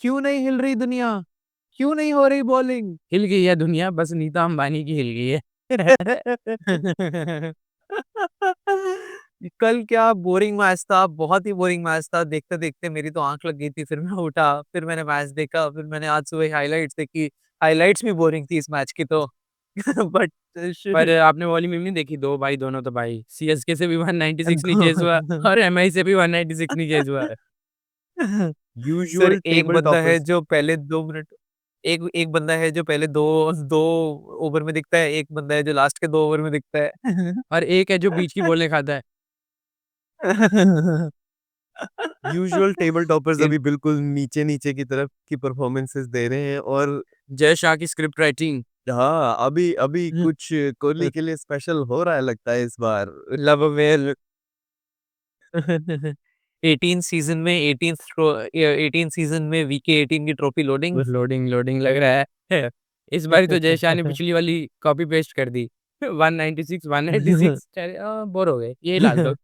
क्यों नहीं हिल रही दुनिया? क्यों नहीं हो रही बॉलिंग? हिल गई है दुनिया, बस नीता अंबानी की हिल गई है। कल क्या बोरिंग मैच था, बहुत ही बोरिंग मैच था। देखते देखते मेरी तो आंख लग गई थी, फिर मैं उठा, फिर मैंने मैच देखा, फिर मैंने आज सुबह हाइलाइट्स देखी। हाइलाइट्स भी बोरिंग थी इस मैच की तो। बट पर आपने वो वाली मीम नहीं देखी, दो भाई दोनों तो भाई, सीएसके से भी 196 नहीं चेज हुआ और एमआई से भी 196 नहीं चेज हुआ है। सर यूजुअल एक टेबल बंदा है टॉपर्स। जो पहले 2 मिनट, एक एक बंदा है जो पहले दो दो ओवर में दिखता है, एक बंदा है जो लास्ट के 2 ओवर में दिखता है। और एक है जो बीच की बॉलें खाता है। यूजुअल टेबल टॉपर्स इन अभी बिल्कुल नीचे नीचे की तरफ की परफॉर्मेंसेस दे रहे हैं। और जय शाह की स्क्रिप्ट राइटिंग। हाँ, अभी अभी कुछ कोहली के लिए स्पेशल हो रहा है लगता है इस बार। Love affair. 18 सीजन में 18 सीजन में वीके 18 की ट्रॉफी लोडिंग। लोडिंग लोडिंग लग रहा है। इस बार तो जय शाह ने पिछली वाली कॉपी पेस्ट कर दी। 196 196, बोर हो गए, यही डाल दो।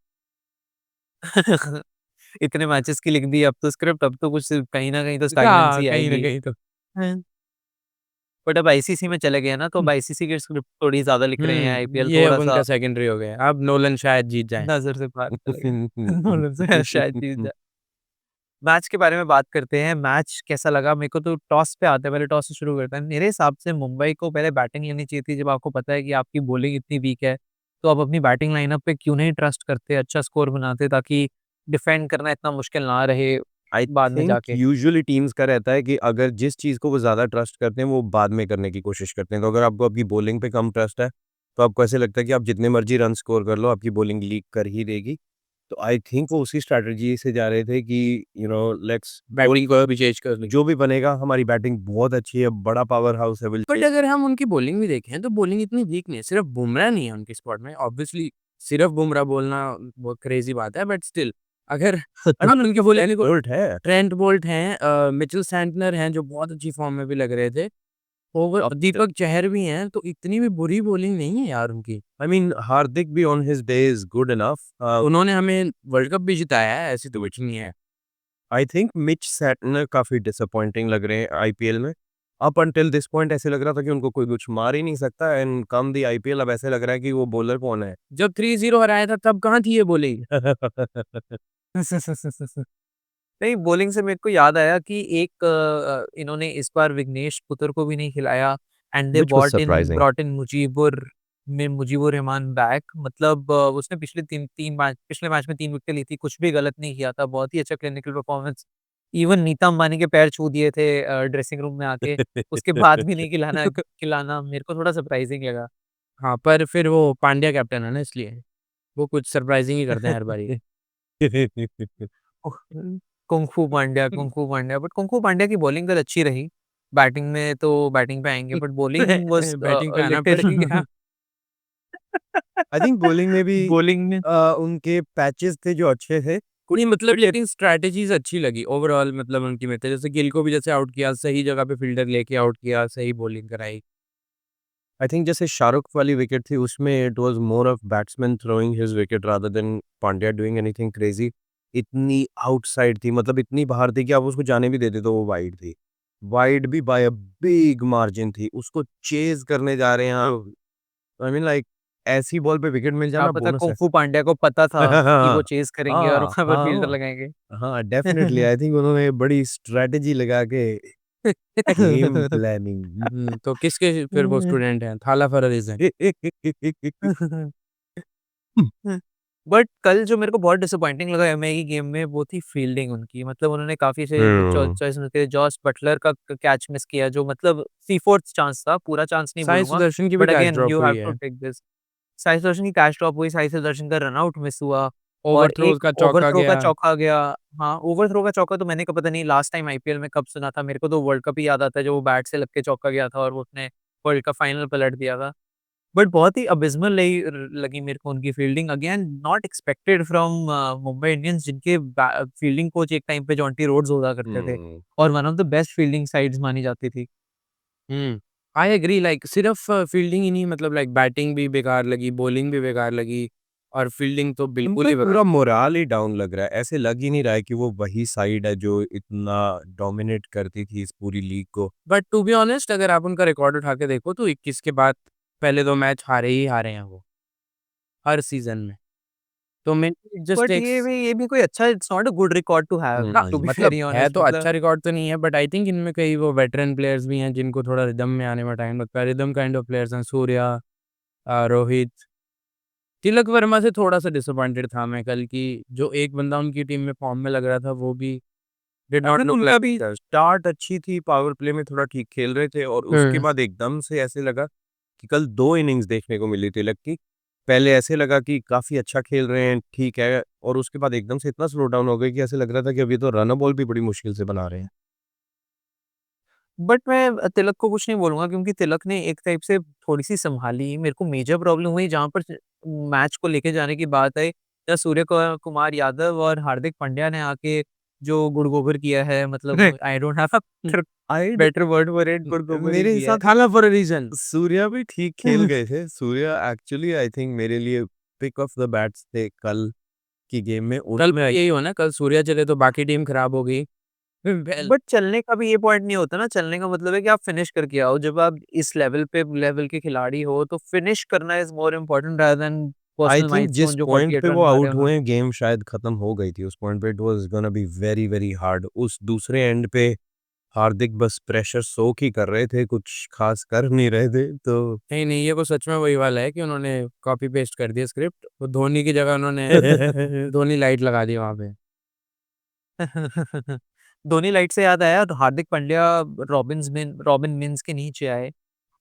इतने मैचेस की लिख दी अब तो स्क्रिप्ट, अब तो कुछ कहीं ना कहीं तो हाँ, स्टैग्नेंसी कहीं ना आएगी। कहीं तो। बट अब आईसीसी में चले गए ना, तो अब आईसीसी की स्क्रिप्ट थोड़ी ज्यादा लिख रहे हैं, आईपीएल ये अब थोड़ा उनका सा सेकेंडरी हो गया, अब नोलन शायद जीत जाए। नजर से बाहर चले गए। नॉर्डन से शायद जीत जाए। मैच के बारे में बात करते हैं, मैच कैसा लगा मेरे को? तो टॉस पे आते हैं, पहले टॉस से शुरू करते हैं। मेरे हिसाब से मुंबई को पहले बैटिंग लेनी चाहिए थी, जब आपको पता है कि आपकी बॉलिंग इतनी वीक है। तो आप अपनी बैटिंग लाइनअप पे क्यों नहीं ट्रस्ट करते, अच्छा स्कोर बनाते, ताकि डिफेंड करना इतना मुश्किल ना रहे आई बाद में थिंक जाके। यूजुअली टीम्स का रहता है कि अगर जिस चीज़ को वो ज़्यादा ट्रस्ट करते हैं वो बाद में करने की कोशिश करते हैं। तो अगर आपको आपकी बॉलिंग पे कम ट्रस्ट है तो आपको ऐसे लगता है कि आप जितने मर्जी रन स्कोर कर लो आपकी बॉलिंग लीक कर ही देगी। तो आई थिंक वो उसी स्ट्रैटेजी से जा रहे थे कि लेट्स बैटिंग को भी चेंज कर ली। जो भी बनेगा, हमारी बैटिंग बहुत अच्छी है, बड़ा पावर हाउस है, विल बट अगर हम उनकी बॉलिंग भी देखें तो बॉलिंग इतनी वीक नहीं है, सिर्फ बुमराह नहीं है उनके स्क्वाड में। ऑब्वियसली सिर्फ बुमराह बोलना बहुत क्रेजी बात है, बट स्टिल अगर अगर उनके बॉलिंग को बोल्ट है। ट्रेंट बोल्ट हैं, मिचेल सैंटनर हैं जो बहुत अच्छी फॉर्म में भी लग रहे थे, और दीपक चहर भी हैं, तो इतनी भी बुरी बॉलिंग नहीं है यार उनकी। आई मीन हार्दिक भी on his day is good enough. उन्होंने हमें वर्ल्ड कप भी जिताया है, ऐसी तो कुछ नहीं है। आई थिंक मिच सैटनर काफी डिसअपॉइंटिंग लग रहे हैं आईपीएल में। अप अंटिल दिस पॉइंट ऐसे लग रहा था कि उनको कोई कुछ मार ही नहीं सकता, एंड कम दी आईपीएल अब ऐसे लग रहा है कि वो बॉलर कौन है। जब 3-0 हराया था तब कहाँ थी ये बॉलिंग? नहीं, बॉलिंग से मेरे को याद आया कि एक इन्होंने इस बार विघ्नेश पुत्र को भी नहीं खिलाया। And they which was bought in surprising. Brought in Mujeebur Rahman back. मतलब उसने पिछले तीन तीन मैच पिछले मैच में 3 विकेट ली थी, कुछ भी गलत नहीं किया था, बहुत ही अच्छा clinical performance. Even Nita Ambani के पैर छू दिए थे ड्रेसिंग रूम में आके, उसके बाद भी नहीं खिलाना खिलाना मेरे को थोड़ा सरप्राइजिंग लगा। हाँ, पर फिर वो पांड्या कैप्टन है ना, इसलिए वो कुछ सरप्राइजिंग ही करते हैं हर बारी। Kung fu Pandya, but kung fu Pandya की बॉलिंग कल अच्छी रही। बैटिंग में तो बैटिंग पे आएंगे, बट बॉलिंग वाज बैटिंग पे आना लिटिल। पड़ेगा। आई थिंक बॉलिंग में भी बॉलिंग में उनके पैचेस थे जो अच्छे थे। नहीं मतलब, लेकिन स्ट्रैटेजीज अच्छी लगी ओवरऑल, मतलब उनकी में थे, जैसे गिल को भी जैसे आउट किया, सही जगह पे फील्डर लेके आउट किया, सही बॉलिंग कराई। आई थिंक जैसे शाहरुख वाली विकेट थी उसमें it was more of batsman throwing his wicket rather than Pandya doing anything crazy. इतनी आउटसाइड थी, मतलब इतनी बाहर थी कि आप उसको जाने भी देते तो वो वाइड थी। वाइड भी बाय अ बिग मार्जिन थी, उसको चेज करने जा रहे हैं आप। आई मीन लाइक ऐसी बॉल पे विकेट मिल क्या जाना पता बोनस है। कुंफू पांड्या को पता था कि वो हाँ चेस करेंगे और हाँ वहां पर फील्डर हाँ लगाएंगे। हाँ, डेफिनेटली आई थिंक उन्होंने बड़ी स्ट्रेटेजी लगा के गेम प्लानिंग। तो किसके फिर वो स्टूडेंट हैं, थाला फररीज हैं? बट कल जो मेरे को बहुत डिसअपॉइंटिंग लगा एमआई की गेम में, वो थी फील्डिंग उनकी। मतलब उन्होंने काफी से हम्म। चॉइस मिलते, जॉस बटलर का कैच मिस किया, जो मतलब 3/4 चांस था, पूरा चांस नहीं साई बोलूंगा। सुदर्शन की भी but catch again drop you have हुई टू है। Take this. साई सुदर्शन की कैच ड्रॉप हुई, साई सुदर्शन का रनआउट मिस हुआ, ओवर और थ्रो एक का चौका ओवरथ्रो का गया। चौका गया। हाँ, ओवरथ्रो का चौका तो मैंने कहा पता नहीं लास्ट टाइम आईपीएल में कब सुना था। मेरे को तो वर्ल्ड कप ही याद आता है, जो वो बैट से लग के चौका गया था और वो उसने वर्ल्ड कप फाइनल पलट दिया था। बट बहुत ही अबिस्मल लगी मेरे को उनकी fielding. Again not expected from Mumbai Indians, जिनके फील्डिंग कोच एक टाइम पे जॉन्टी रोड्स हुआ करते थे, हम्म। और one of the best fielding sides मानी जाती थी। आई एग्री, लाइक सिर्फ फील्डिंग ही नहीं, मतलब लाइक बैटिंग भी बेकार लगी, बॉलिंग भी बेकार लगी, और फील्डिंग तो बिल्कुल उनका ही बेकार। पूरा मोराल ही डाउन लग रहा है। ऐसे लग ही नहीं रहा है कि वो वही साइड है जो इतना डोमिनेट करती थी इस पूरी लीग को। बट टू बी ऑनेस्ट अगर आप उनका रिकॉर्ड उठा के देखो तो 21 के बाद पहले 2 मैच हारे ही हारे हैं वो, हर सीज़न में। तो मेरे को इट जस्ट बट टेक्स ये भी कोई अच्छा, it's not a good record to have, हुँ, हाँ, टू बी मतलब वेरी है ऑनेस्ट। तो अच्छा मतलब रिकॉर्ड तो नहीं है बट आई थिंक इनमें कई वो वेटरन प्लेयर्स भी हैं जिनको थोड़ा रिदम में आने में टाइम लगता है। रिदम काइंड ऑफ प्लेयर्स हैं सूर्या, रोहित, तिलक वर्मा से थोड़ा-सा डिसअपॉइंटेड था मैं कल कि जो एक बंदा उनकी टीम में फॉर्म में लग रहा था वो भी डिड नॉट इवन लुक उनका भी लाइक स्टार्ट अच्छी थी, पावर प्ले में थोड़ा ठीक खेल रहे थे और उसके हुँ। बाद एकदम से ऐसे लगा कि कल 2 इनिंग्स देखने को मिली तिलक की। पहले ऐसे लगा कि काफ़ी अच्छा खेल रहे हैं, ठीक है, और उसके बाद एकदम से इतना स्लो डाउन हो गए कि ऐसे लग रहा था कि अभी तो रन बॉल भी बड़ी मुश्किल से बना रहे हैं। बट मैं तिलक को कुछ नहीं बोलूँगा क्योंकि तिलक ने एक टाइप से थोड़ी-सी सँभाली। मेरे को मेजर प्रॉब्लम हुई जहाँ पर मैच को लेके जाने की बात आई, जहाँ कुमार यादव और हार्दिक पांड्या ने आके जो गुड़गोबर किया है, मतलब आई डोंट हैव अ आई ड बेटर वर्ड फॉर इट, गुड़गोबर ही मेरे किया है। हिसाब खाला फॉर अ रीज़न। सूर्या भी ठीक खेल गए थे। सूर्या एक्चुअली आई थिंक मेरे लिए पिक ऑफ द बैट्स थे कल की गेम में। कल उसमें यही हुआ ना, कल सूर्या चले तो बाकी टीम खराब हो गई। वेल बट चलने का भी ये पॉइंट नहीं होता ना, चलने का मतलब है कि आप फिनिश करके आओ। जब आप इस लेवल के खिलाड़ी हो तो फिनिश करना is more important rather than I personal think जिस माइलस्टोन जो पॉइंट 48 पे वो रन मारे आउट उन्होंने। हुए गेम शायद खत्म हो गई थी। उस पॉइंट पे it was gonna be very, very hard. उस दूसरे एंड पे हार्दिक बस प्रेशर सोक ही कर रहे थे, कुछ खास कर नहीं रहे थे। तो नहीं, नहीं, ये वो सच में वही वाला है कि उन्होंने कॉपी पेस्ट कर दिया स्क्रिप्ट। वो धोनी की जगह उन्होंने धोनी लाइट लगा दी वहाँ पे। धोनी लाइट से याद आया, तो हार्दिक पांड्या रॉबिन मिन्स के नीचे आए।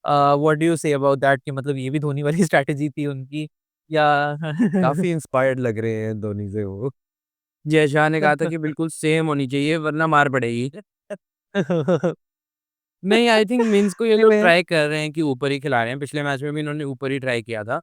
What do you say about that कि मतलब ये भी धोनी वाली स्ट्रैटेजी थी उनकी या काफ़ी इंस्पायर्ड लग रहे हैं धोनी से वो। जय शाह ने कहा था कि बिल्कुल सेम होनी चाहिए वरना मार पड़ेगी। नहीं, आई थिंक मिन्स को ये नहीं लोग मैं ट्राई कर रहे हैं कि ऊपर ही खिला रहे हैं। पिछले मैच में भी इन्होंने ऊपर ही ट्राई किया था।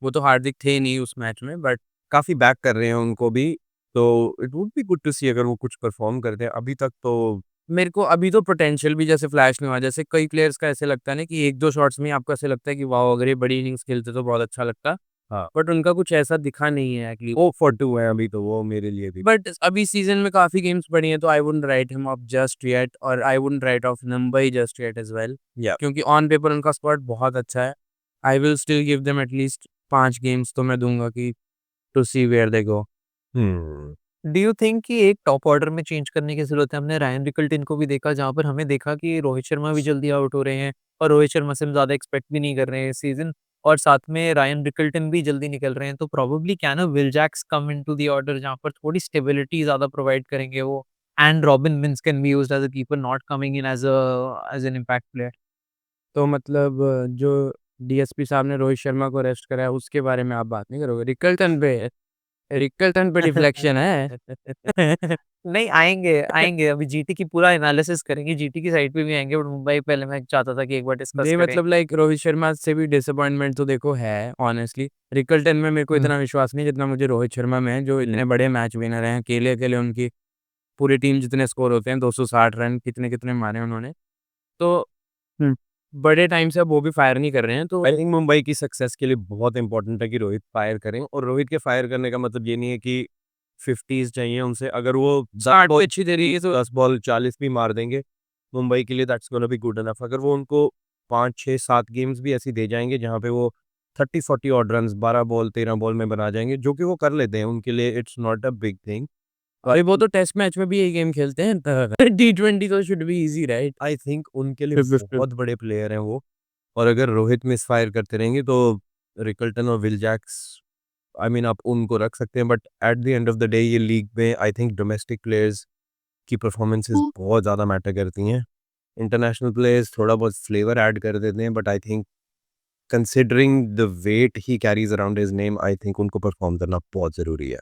वो तो हार्दिक थे नहीं उस मैच में बट काफ़ी बैक कर रहे हैं उनको भी, तो it would be good to see अगर वो कुछ परफ़ॉर्म करते हैं। अभी तक तो मेरे को अभी तो पोटेंशियल भी जैसे फ्लैश नहीं हुआ। जैसे कई प्लेयर्स का ऐसे लगता है ना कि 1-2 शॉट्स में ही आपको ऐसे लगता है कि वाओ! अगर ये बड़ी इनिंग्स खेलते तो बहुत अच्छा लगता। हाँ, बट उनका कुछ ऐसा दिखा नहीं है एटलीस्ट। 0 फॉर 2 है अभी तो वो मेरे लिए भी। बट अभी सीज़न में काफ़ी गेम्स पड़ी हैं तो I wouldn't write him off just yet और I wouldn't write off Mumbai just yet as well या क्योंकि ऑन पेपर उनका स्क्वाड बहुत अच्छा है। I will still give them at least 5 games तो मैं दूँगा कि to see where they go. हुँ। डू यू थिंक कि एक टॉप ऑर्डर में चेंज करने की ज़रूरत है? हमने रायन रिकल्टन को भी देखा, जहाँ पर हमें देखा कि रोहित शर्मा भी जल्दी आउट हो रहे हैं और रोहित शर्मा से हम ज़्यादा एक्सपेक्ट भी नहीं कर रहे हैं इस सीज़न, और साथ में रायन रिकल्टन भी जल्दी निकल रहे हैं। तो probably can a Will Jacks come into the order जहाँ पर थोड़ी स्टेबिलिटी ज़्यादा प्रोवाइड करेंगे वो, and robin mince can be used as a keeper, not coming in as an impact player. तो मतलब जो डीएसपी साहब ने रोहित शर्मा को रेस्ट करा है उसके बारे में आप बात नहीं करोगे? रिकल्टन पे डिफ्लेक्शन है। नहीं आएँगे, आएँगे अभी जीटी की पूरा एनालिसिस करेंगे, जीटी की साइड पे भी आएँगे, बट मुंबई पहले मैं चाहता था कि एक बार डिस्कस नहीं करें। मतलब लाइक रोहित शर्मा से भी डिसअपॉइंटमेंट तो देखो है ऑनेस्टली। रिकल्टन में मेरे को हुँ। इतना विश्वास नहीं जितना मुझे रोहित शर्मा में है जो इतने बड़े मैच विनर हैं। अकेले-अकेले उनकी पूरी टीम जितने स्कोर होते हैं 260 रन कितने-कितने मारे हैं उन्होंने। तो हुँ। बड़े टाइम से अब वो भी फायर नहीं कर रहे हैं तो आई थिंक मुंबई की सक्सेस के लिए बहुत इम्पोर्टेंट है कि रोहित फायर करें, और रोहित के फायर करने का मतलब ये नहीं है कि 50s चाहिए उनसे। अगर वो 10 स्टार्ट बॉल पे अच्छी तरीके से 10 बॉल 40 भी मार देंगे, मुंबई के लिए that's gonna be good enough. अगर वो उनको 5, 6, 7 गेम्स भी ऐसी दे जाएँगे जहाँ पे वो 30-40 ऑड रन्स 12 बॉल 13 बॉल में बना जाएँगे, जो कि वो कर लेते हैं, उनके लिए it's not a big thing. अरे वो तो टेस्ट मैच में भी यही गेम खेलते हैं। टी20 तो should be easy right? I think उनके लिए 50-50 बहुत बड़े प्लेयर हैं वो, और अगर रोहित मिसफायर करते रहेंगे तो रिकल्टन और विल जैक्स, आई मीन आप उनको रख सकते हैं, but at the end of the day ये लीग में आई थिंक डोमेस्टिक प्लेयर्स की परफॉर्मेंसेस बहुत ज़्यादा मैटर करती हैं। इंटरनेशनल प्लेयर्स थोड़ा बहुत फ्लेवर ऐड कर देते हैं, but I think considering the weight he carries around his name, I think उनको परफॉर्म करना बहुत ज़रूरी है।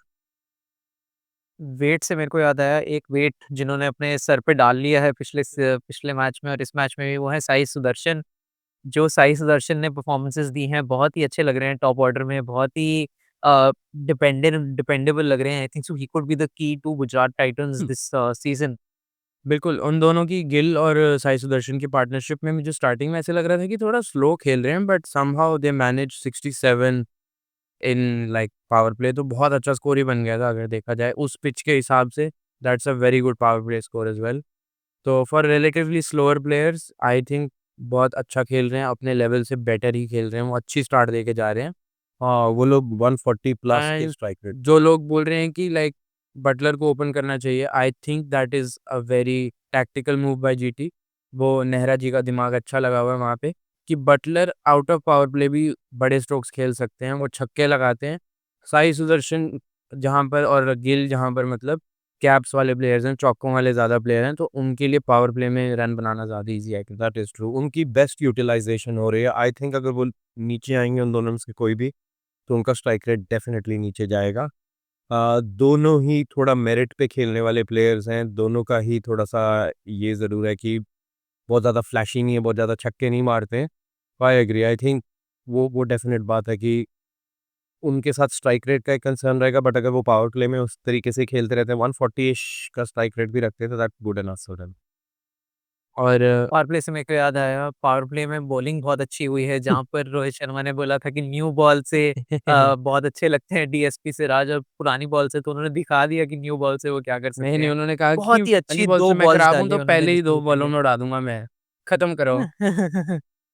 वेट से मेरे को याद आया, एक वेट जिन्होंने अपने सर पे डाल लिया है पिछले मैच में और इस मैच में भी, वो है साई सुदर्शन। जो साई सुदर्शन ने परफॉर्मेंसेस दी हैं, बहुत ही अच्छे लग रहे हैं टॉप ऑर्डर में, बहुत ही डिपेंडेबल लग रहे हैं। I think so he could be the key to Gujarat Titans this season. बिल्कुल, उन दोनों की गिल और साई सुदर्शन की पार्टनरशिप में मुझे स्टार्टिंग में ऐसे लग रहा था कि थोड़ा स्लो खेल रहे हैं but somehow they manage 67 in like power play, तो बहुत अच्छा स्कोर ही बन गया था अगर देखा जाए उस पिच के हिसाब से। That's a very good power play score as well. तो for relatively slower players I think बहुत अच्छा खेल रहे हैं, अपने लेवल से बेटर ही खेल रहे हैं, वो अच्छी स्टार्ट देके जा रहे हैं। हाँ, वो लोग 140 प्लस के एंड स्ट्राइक रेट। जो लोग बोल रहे हैं कि लाइक बटलर को ओपन करना चाहिए, I think that is a very tactical move by GT. वो नेहरा जी का दिमाग अच्छा लगा हुआ है वहाँ पे कि Buttler out of power play भी बड़े स्ट्रोक्स खेल सकते हैं, वो छक्के लगाते हैं। साई सुदर्शन जहाँ पर और गिल जहाँ पर मतलब कैप्स वाले प्लेयर्स हैं, चौकों वाले ज़्यादा प्लेयर हैं, तो उनके लिए पावर प्ले में रन बनाना ज़्यादा ईज़ी है। दैट इज़ ट्रू, उनकी बेस्ट यूटिलाइज़ेशन हो रही है। आई थिंक अगर वो नीचे आएँगे उन दोनों में से कोई भी, तो उनका स्ट्राइक रेट डेफ़िनेटली नीचे जाएगा। दोनों ही थोड़ा मेरिट पे खेलने वाले प्लेयर्स हैं, दोनों का ही थोड़ा-सा ये ज़रूर है कि बहुत ज़्यादा फ्लैशी नहीं है, बहुत ज़्यादा छक्के नहीं मारते हैं। आई एग्री, आई थिंक वो डेफ़िनेट बात है कि उनके साथ स्ट्राइक रेट का एक कंसर्न रहेगा, बट अगर वो पावर प्ले में उस तरीके से खेलते रहते हैं, 140 इश का स्ट्राइक रेट भी रखते हैं, तो that's good enough for them. और पावर प्ले से मेरे को याद आया, पावर प्ले में बॉलिंग बहुत अच्छी हुई है, जहाँ पर रोहित शर्मा ने बोला था कि न्यू बॉल से बहुत अच्छे लगते हैं डीएसपी सिराज, और पुरानी बॉल से तो उन्होंने दिखा दिया कि न्यू बॉल से वो क्या कर नहीं, सकते नहीं, हैं। उन्होंने कहा कि बहुत ही पहली अच्छी बॉल से 2 मैं बॉल्स खराब हूँ, डाली तो है उन्होंने पहले ही 2 जीतने के बॉलों लिए। में उड़ा दूँगा मैं, खत्म करो।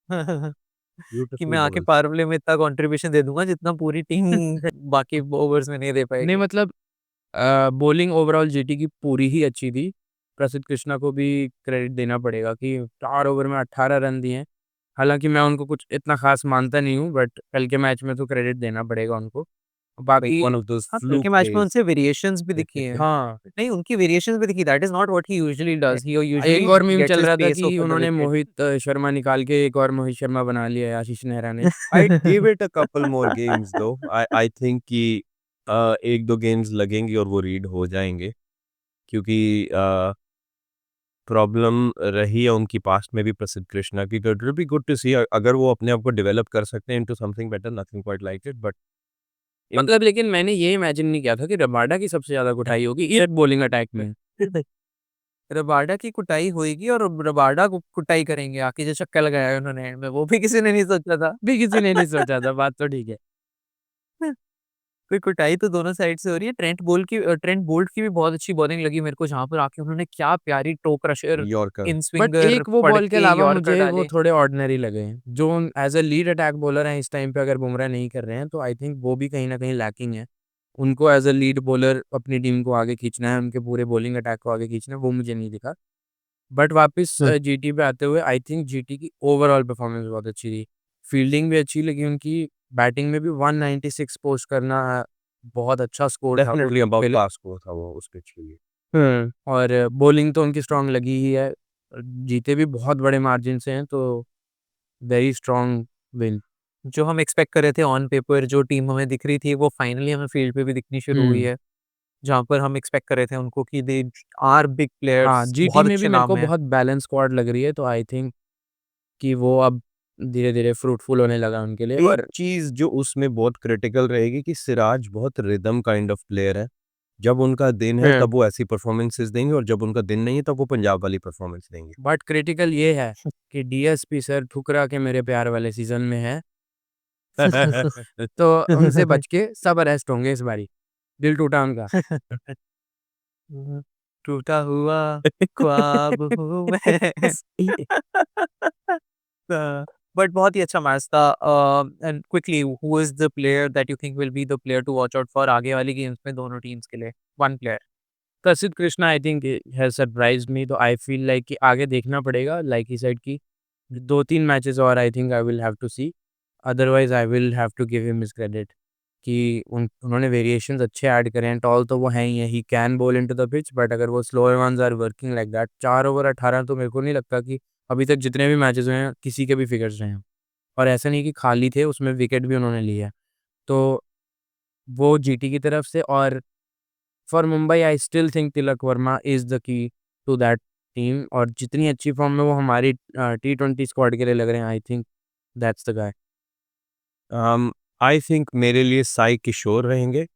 कि ब्यूटीफुल मैं आके बॉल्स। पावर प्ले में इतना कंट्रीब्यूशन दे दूँगा जितना पूरी टीम बाकी ओवर्स में नहीं दे नहीं पाएगी। मतलब बॉलिंग ओवरऑल जीटी की पूरी ही अच्छी थी। प्रसिद्ध कृष्णा को भी क्रेडिट देना पड़ेगा कि 4 ओवर में 18 रन दिए हैं। हालाँकि मैं उनको कुछ इतना ख़ास मानता नहीं हूँ, बट कल के मैच में तो क्रेडिट देना पड़ेगा उनको। लाइक बाकी वन ऑफ दोज़ हाँ, कल के फ्लूक मैच में डेज़। उनसे वेरिएशंस भी दिखी हैं। हाँ, नहीं, उनकी वेरिएशंस भी दिखी, that is not what he usually a does, he एक यूजुअली और मीम गेट्स चल हिज़ रहा था पेस कि ओवर द उन्होंने विकेट। मोहित शर्मा निकाल के एक और मोहित शर्मा बना लिया है आशीष नेहरा ने। I'd give it a couple more games though. I think कि 1-2 गेम्स लगेंगे और वो रीड हो जाएँगे, क्योंकि प्रॉब्लम रही है उनकी पास्ट में भी प्रसिद्ध कृष्णा की, तो it will be good to see अगर वो अपने आप को डेवलप कर सकते हैं into something better, nothing quite like it, but in मतलब लेकिन मैंने ये इमेजिन नहीं किया था कि रबाडा की सबसे ज़्यादा कुटाई होगी ये बॉलिंग अटैक में। रबाडा की कुटाई होएगी और रबाडा को कुटाई करेंगे आके, जो छक्का लगाया है उन्होंने एंड में, वो भी किसी ने नहीं सोचा था। भी किसी ने नहीं सोचा था, बात तो ठीक है। कोई कुटाई तो दोनों साइड से हो रही है। ट्रेंट बोल्ट की भी बहुत अच्छी बॉलिंग लगी मेरे को, जहाँ पर आके उन्होंने क्या प्यारी toe crusher, yorker. In but swinger एक वो पढ़ बॉल के के अलावा यॉर्कर मुझे वो डाले। थोड़े ऑर्डिनरी लगे हैं, जो as a lead attack bowler हैं इस टाइम पे अगर बुमराह नहीं कर रहे हैं, तो आई थिंक वो भी कहीं न कहीं लैकिंग है। उनको एज़ अ लीड बॉलर अपनी टीम को आगे खींचना है, उनके पूरे बॉलिंग अटैक को आगे खींचना है, वो मुझे नहीं दिखा। बट वापस जीटी पे आते हुए आई थिंक जीटी की ओवरऑल परफॉर्मेंस बहुत अच्छी थी। फील्डिंग भी अच्छी लगी उनकी, बैटिंग में भी 196 पोस्ट करना बहुत अच्छा स्कोर था उस डेफिनिटली अबाउट पहले। पास स्कोर था वो उस पिच के लिए। और बॉलिंग तो उनकी स्ट्रॉन्ग लगी ही है। जीते भी बहुत बड़े मार्जिन से हैं, तो वेरी स्ट्रॉन्ग विन। जो हम एक्सपेक्ट कर रहे थे ऑन पेपर, जो टीम हमें दिख रही थी, वो फाइनली हमें फील्ड पे भी दिखनी शुरू हुई हुँ। है। जहाँ पर हम एक्सपेक्ट कर रहे थे उनको कि दे आर बिग हाँ, प्लेयर्स, जीटी बहुत में भी अच्छे मेरे को नाम हैं। बहुत बैलेंस स्क्वाड लग रही है, तो आई थिंक कि वो अब धीरे-धीरे फ्रूटफुल होने लगा उनके लिए। एक और चीज़ जो उसमें बहुत क्रिटिकल रहेगी कि सिराज बहुत रिदम काइंड ऑफ प्लेयर है। जब उनका दिन है हुँ, तब वो ऐसी परफॉर्मेंसेस देंगे, और जब उनका दिन नहीं है तब वो पंजाब वाली परफॉर्मेंस देंगे। बट क्रिटिकल ये है कि डीएसपी सर ठुकरा के मेरे प्यार वाले सीज़न में हैं, तो उनसे बच के सब अरेस्ट होंगे इस बारी। दिल टूटा उनका। टूटा हुआ ख्वाब हूँ मैं। बट बहुत ही अच्छा मैच था। And quickly, who is the player that you think will be the player to watch out for आगे वाली गेम्स में दोनों टीम्स के लिए? One player. Prasidh Krishna I think has surprised me, तो आई फील लाइक कि आगे देखना पड़ेगा, लाइक ही सेड कि 2-3 मैचेस और I think I will have to see, otherwise I will have to give him his credit कि उन्होंने वेरिएशंस अच्छे ऐड करे हैं। टॉल तो वो हैं ही है, he can bowl into the pitch, but अगर वो slower ones are working like that, 4 over 18 तो मेरे को नहीं लगता कि अभी तक जितने भी मैचेस हुए हैं, किसी के भी फिगर्स रहे हैं। और ऐसा नहीं कि खाली थे, उसमें विकेट भी उन्होंने लिए हैं। तो वो जीटी की तरफ से, और for Mumbai I still think Tilak Varma is the key to that team, और जितनी अच्छी फॉर्म में वो हमारी टी20 स्क्वाड के लिए लग रहे हैं, I think that's the guy. I think मेरे लिए साई किशोर रहेंगे।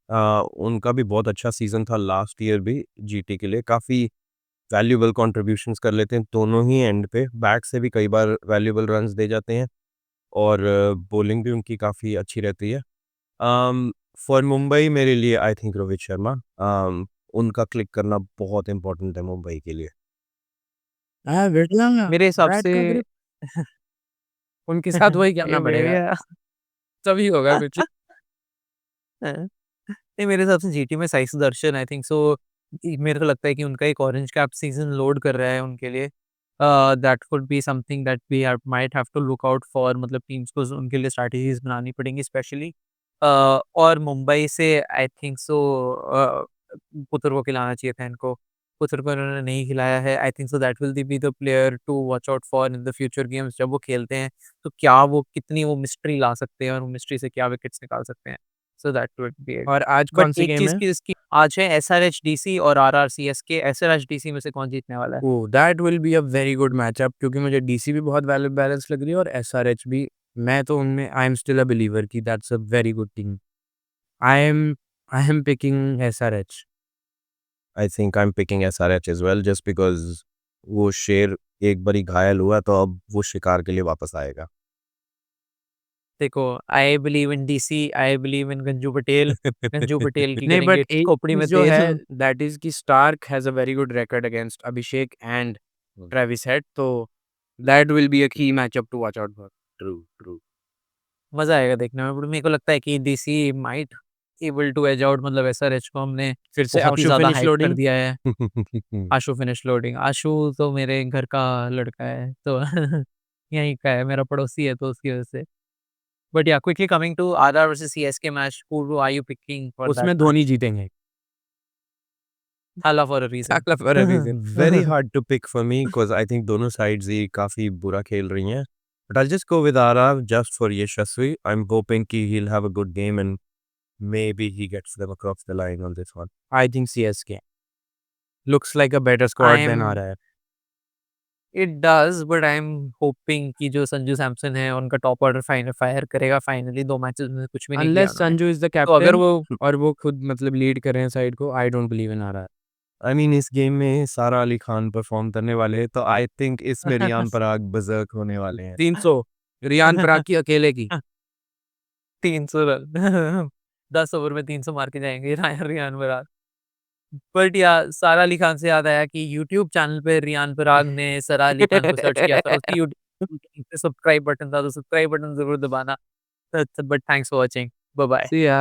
उनका भी बहुत अच्छा सीज़न था लास्ट ईयर भी जीटी के लिए, काफ़ी वैल्यूएबल कंट्रीब्यूशंस कर लेते हैं दोनों ही एंड पे, बैट से भी कई बार वैल्यूएबल रन्स दे जाते हैं, और बॉलिंग भी उनकी काफ़ी अच्छी रहती है। फॉर मुंबई मेरे लिए आई थिंक रोहित शर्मा उनका क्लिक करना बहुत इंपॉर्टेंट है मुंबई के लिए। मेरे हिसाब बैट से का ग्रिप उनके साथ वही करना ये पड़ेगा, मेरे तभी होगा कुछ। नहीं, मेरे हिसाब से जीटी में साई सुदर्शन आई थिंक सो मेरे को लगता है कि उनका एक ऑरेंज कैप सीजन लोड कर रहा है उनके लिए। That could be something that we might have to look out for, मतलब टीम्स को उनके लिए स्ट्रैटेजीज बनानी पड़ेंगी स्पेशली। और मुंबई से आई थिंक सो पुत्र को खिलाना चाहिए था इनको। पुत्र को इन्होंने नहीं खिलाया है। I think so that will be the player to watch out for in the future games. जब वो खेलते हैं तो क्या वो कितनी वो मिस्ट्री ला सकते हैं और वो मिस्ट्री से क्या विकेट्स निकाल सकते हैं। So that would be it. और आज बट कौन सी एक गेम चीज़ है? की इसकी आज है एसआरएच डीसी और आरआर-सीएसके। एसआरएच डीसी में से कौन जीतने वाला है? Oh! That will be a very good matchup, क्योंकि मुझे डीसी भी बहुत बैलेंस लग रही है और एसआरएच भी। मैं तो उनमें I am still a believer कि that's a very good team. I am I am picking SRH. I think I am picking SRH as well just because वो शेर एक बारी घायल हुआ तो अब वो शिकार के लिए वापस आएगा। देखो, I believe in DC, I believe in Ganju Patel. Ganju Patel की नहीं, बट करेंगे एक खोपड़ी में चीज़ जो है तेल। दैट इज़ कि Starc has a very good record against Abhishek and Travis Head, तो that will be a key matchup to watch out for. True true. मज़ा आएगा देखने में। बट मेरे को लगता है कि DC might able to edge out, मतलब एसआरएच को हमने फिर से बहुत ही आशु ज़्यादा फिनिश हाइप कर लोडिंग। दिया है। आशु फिनिश लोडिंग। आशु तो मेरे घर का लड़का है, तो यहीं का है, मेरा पड़ोसी है, तो उसकी वजह से। बट या quickly coming to RR versus CSK match, who are you picking for that उसमें मैच? धोनी जीतेंगे। Thala for a reason. For a reason. Very hard to pick for me because I think दोनों साइड्स ही काफी बुरा खेल रही हैं। But I just go with RR just for Yashasvi. I am hoping कि he will have a good game and maybe he gets them across the line on this one. I think CSK looks like a better I squad than am RR. It does, but I am hoping कि जो संजू सैमसन है उनका top order fire करेगा finally. 2 matches में कुछ भी नहीं किया Unless उन्होंने। संजू is the तो अगर captain वो और वो खुद मतलब लीड कर रहे हैं साइड को, I don't believe in RR. I mean इस गेम में सारा अली खान परफॉर्म करने वाले हैं तो आई थिंक इसमें रियान पराग बजर्क होने वाले हैं। 300 रियान पराग की अकेले की। 300 रन 10 ओवर में 300 मार के जाएँगे रियान पराग। बट या सारा अली खान से याद आया कि यूट्यूब चैनल पे रियान पराग ने सारा अली खान को सर्च किया था। उसकी यूट्यूब पे सब्सक्राइब बटन था, तो सब्सक्राइब बटन ज़रूर दबाना। But thanks for watching. Bye bye. See ya.